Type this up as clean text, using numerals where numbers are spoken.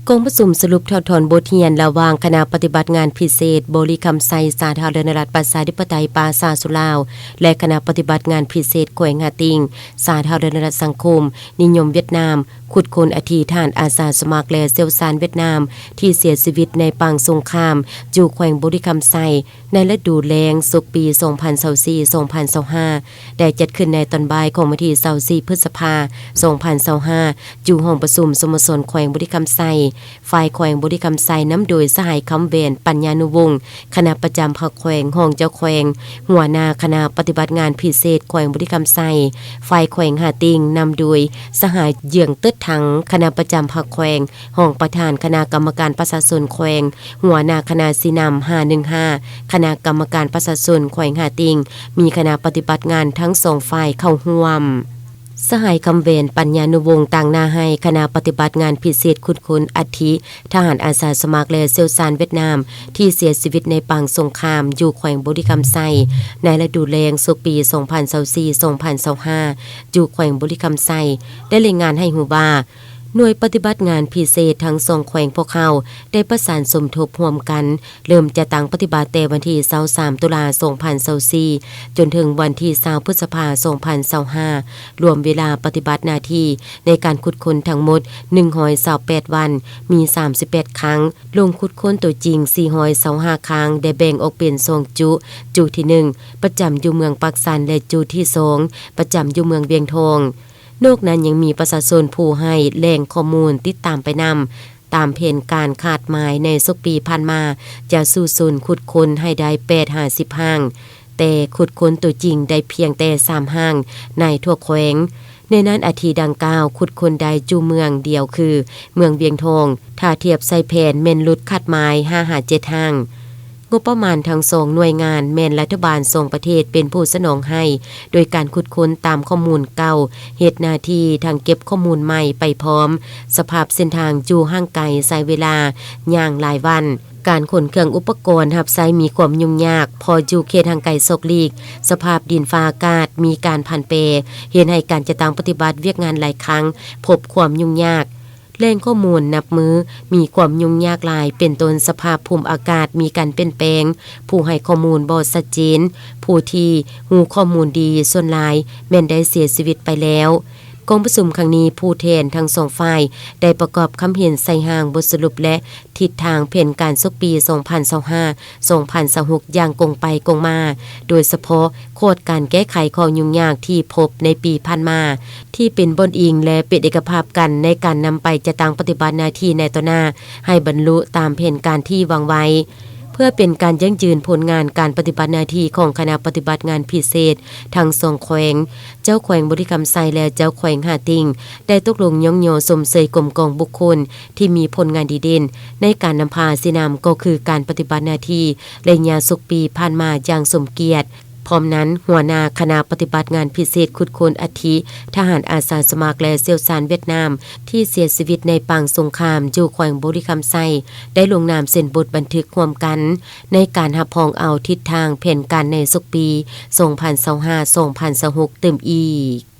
กองประชุมสรุปถอดถอนบทเรียนระหว่างคณะปฏิบัติงานพิเศษบริคำไซสาธารณรัฐประชาธิปไตยปาซาสุลาวและคณะปฏิบัติงานพิเศษแขวงหาติงสาธารณรัฐสังคมนิยมเวียดนามขุดค้นอธิฐานอาสาสมัครและเซลซานเวียดนามที่เสียชีวิตในปางสงครามอยู่แขวงบริคำไซในฤดูแล้งสุกปี 2024-2025 ได้จัดขึ้นในตอนบ่ายของวันที่24 พฤษภาคม 2025 อยู่ห้องประชุมสโมสรแขวงบริคำไซฝ่ายแขวงบริคำไซน้ำโดยสหายคำเวนปัญญานุวงศ์คณะประจำภาคแขวงห้องเจ้าแขวงหัวหน้าคณะปฏิบัติงานพิเศษแขวงบริคำไซฝ่ายแขวงหาติงนำโดยสหายเยืองตึดถังคณะประจำภาคแขวงห้องประธานคณะกรรมการประชาชนแขวงหัวหน้าคณะสีนำ515คณะกรรมการประชาชนแขวงหาติงมีคณะปฏิบัติงานทั้งสองฝ่ายเข้าร่วมสหายคำเวนปัญญานุวงศ์ต่างหน้าให้คณะปฏิบัติงานพิเศษขุดค้นอัฐิทหารอาสาสมัครและเซลซานเวียดนามที่เสียชีวิตในปางสงครามอยู่แขวงบริคำไซในฤดูแล้งสุกปี 2024-2025 อยู่แขวงบริคำไซได้รายงานให้ฮู้ว่าหน่วยปฏิบัติงานพิเศษทั้งสองแขวงพวกเขาได้ประสานสมทบร่วมกันเริ่มจะตั้งปฏิบัติแต่วันที่23 ตุลาคม 2024 จนถึงวันที่20 พฤษภาคม 2025 รวมเวลาปฏิบัติหน้าที่ในการขุดค้นทั้งหมด128 วันมี38ครั้งลงขุดค้นตัวจริง425ครั้งได้แบ่งออกเป็น2จุที่1ประจำอยู่เมืองปักสันและจุที่2ประจำอยู่เมืองเวียงทองนอกนั้นยังมีประชาชนผู้ให้แหล่งข้อมูลติดตามไปนำตามแผนการคาดหมายในสุกปีผ่านมาจะสู่ศูนย์ขุดค้นให้ได้850ห้างแต่ขุดค้นตัวจริงได้เพียงแต่3ห้างในทั่วแขวงในนั้นอาทิดังกล่าวขุดค้นได้จูเมืองเดียวคือเมืองเวียงทองถ้าเทียบใส่แผนแม่นลุดคาดหมาย5-7ห้างงบประมาณทั้ง2หน่วยงานแม่นรัฐบาลส่งประเทศเป็นผู้สนองให้โดยการขุดค้นตามข้อมูลเก่าเฮ็ดหน้าที่ทางเก็บข้อมูลใหม่ไปพร้อมสภาพเส้นทางจูห่างไกลใช้เวลาย่างหลายวันการขนเครื่องอุปกรณ์รับใช้มีความยุ่งยากพออยู่เขตทางไกลซกลีกสภาพดินฟ้าอากาศมีการผันแปรเฮ็ดให้การจะตั้งปฏิบัติเวียกงานหลายครั้งพบความยุ่งยากแหล่งข้อมูลนับมือมีความยุ่งยากหลายเป็นต้นสภาพภูมิอากาศมีการเปลี่ยนแปลงผู้ให้ข้อมูลบ่ชัดเจนผู้ที่ฮู้ข้อมูลดีส่วนหลายแม้นได้เสียชีวิตไปแล้วกองประชุมครั้งนี้ผู้แทนทั้งสองฝ่ายได้ประกอบคำเห็นใส่ห่างบทสรุปและทิศทางแผนการสุกปี 2025-2026 อย่างกงไปกงมาโดยเฉพาะโคดการแก้ไขข้อยุ่งยากที่พบในปีผ่านมาที่เป็นบนอิงและเป็นเอกภาพกันในการนำไปจะตั้งปฏิบัติหน้าที่ในต่อหน้าให้บรรลุตามแผนการที่วางไว้เพื่อเป็นการยั่งยืนผลงานการปฏิบัติหน้าที่ของคณะปฏิบัติงานพิเศษทั้งสองแขวงเจ้าแขวงบริคำไซและเจ้าแขวงหาติงได้ตกลงย่องโยสมเสยกลมกองบุคคลที่มีผลงานดีเด่นในการนำพาสินำก็คือการปฏิบัติหน้าที่และญาสุกปีผ่านมาอย่างสมเกียรติพร้อมนั้นหัวหน้าคณะปฏิบัติงานพิเศษขุดค้นอัฐิทหารอาสาสมัครและเซลซานเวียดนามที่เสียชีวิตในปางสงครามอยู่แขวงบริคำไซได้ลงนามเซ็นบทบันทึกร่วมกันในการรับรองเอาทิศทางแผนการในสุกปี 2025-2026 เติมอีก